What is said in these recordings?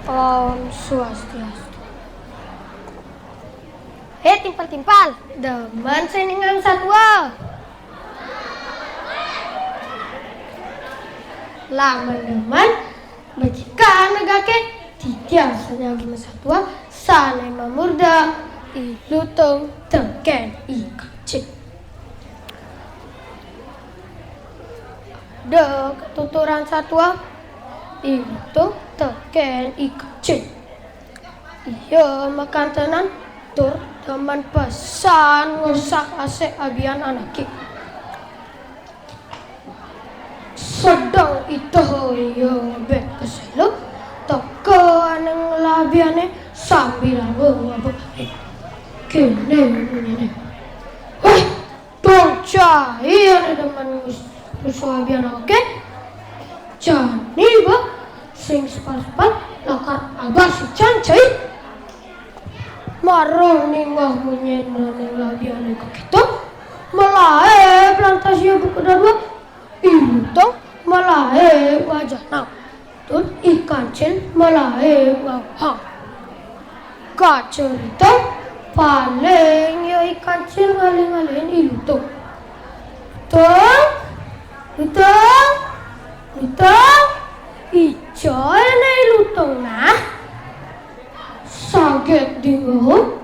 Om Swastiastu. Hei timpal-timpal, demen seningan satwa. Laman-laman, bajikan negake, tidiang senyagi satwa, sanai mamurda, ilutong teken ikacik. Ada ketuturan satwa, ilutong teken ikacik. Iya makan tenan, tur teman pesan ngusak asek abian anaki. Sedang itu ya bet keselu toko aneng labiane sambil abu kene ini. Hei, dong cair teman usahabian oke. Jani ba sing sepal-sepal lakar abah si cancai. Marong ningah menyenang labiane ke kita. Melae plantasi buku dua. Itu melae wajana. Tut ikan cil melae wahang. Kacerita paling ya ikan cil ngaling-ngaling iluto. Itu icoy na iluto na. Saget dingo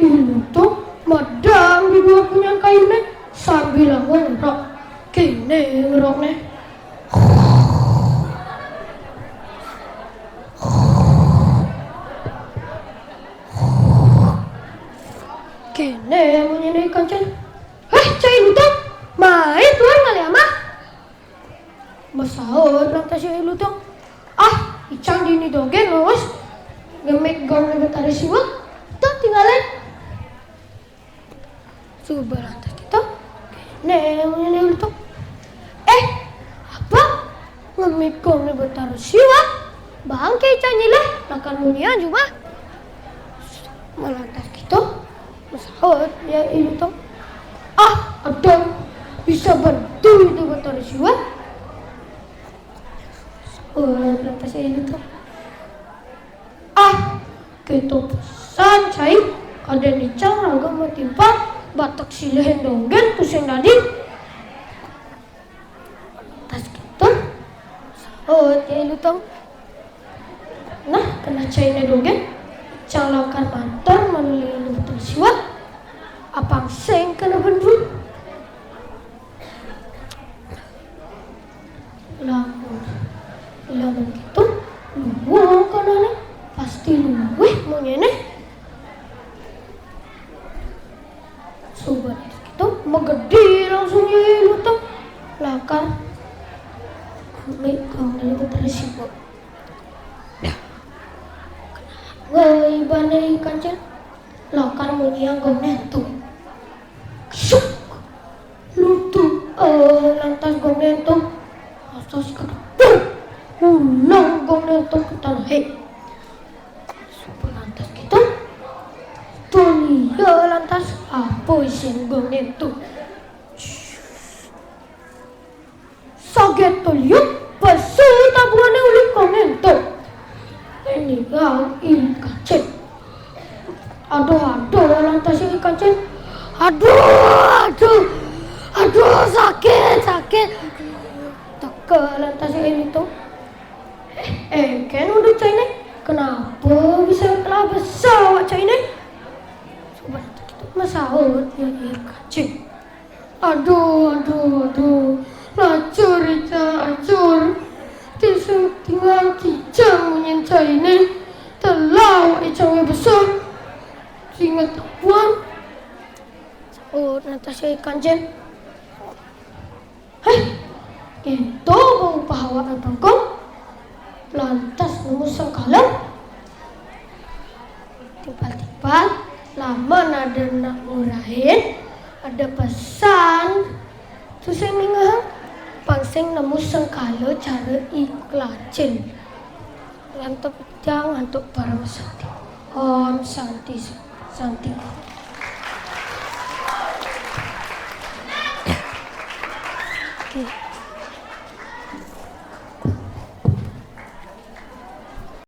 iluto madam di bawah punya kainnya sambil ngerok kene ngeroknya. Kene menyenai kancil. Hei, cai lutong. Main tuan kali ama. Masaud plantasi lutong. Ah, icang dini dogen los. Gemek gong lebet ada siwa. Tuh tinggalin. Coba lantas kita. Kene menyenai lutong. Apa? Ngemek gong lebet ada siwa. Bangke icang nyileh. Nakan mulia juga. Melantas kita. Masaud ya ini tuh ada bisa bantu itu betul siwa lantas ini tuh kita pesan cai ada nicang rangga matimpa batak silehen donggen pusing nadi lantas kita masaud ya ini tuh nah kena cai donggen calangkan mantan menelilu betul siwa apang seng kena bendu lamun gitu luwung kanane pasti luweh monyene sobat gitu megede langsung ya ilu tuh lakar kau nelilu betul siwa woi bandai kancil lakar menyiang gomnen tuh syuk lutu lantas gomnen tuh asas kedua ulang gomnen tuh ke tanah super lantas gitu tuh ya lantas apa isin gomnen tuh saget tuh yuk pesu tabungannya ulik gomnen tuh ini yang kacet. Aduh lantas ini kacet. Aduh sakit. Teke lantas ini tuh. Kan udah cai nih. Kenapa bisa telah besar wak cai nih? Coba kita masaud ya kacet. Aduh. Acur. Tisu tinggal kijang menyencai ini telah icangnya besar singet puan nanti saya kanjen itu bau pahawa abangkong lantas nemu sengkalam timpal lama ada nak murahin ada pesan terus saya ninggal pangseng nemu sengkalo cara ikhlacin ngantuk jangan untuk para santi. Om Santi.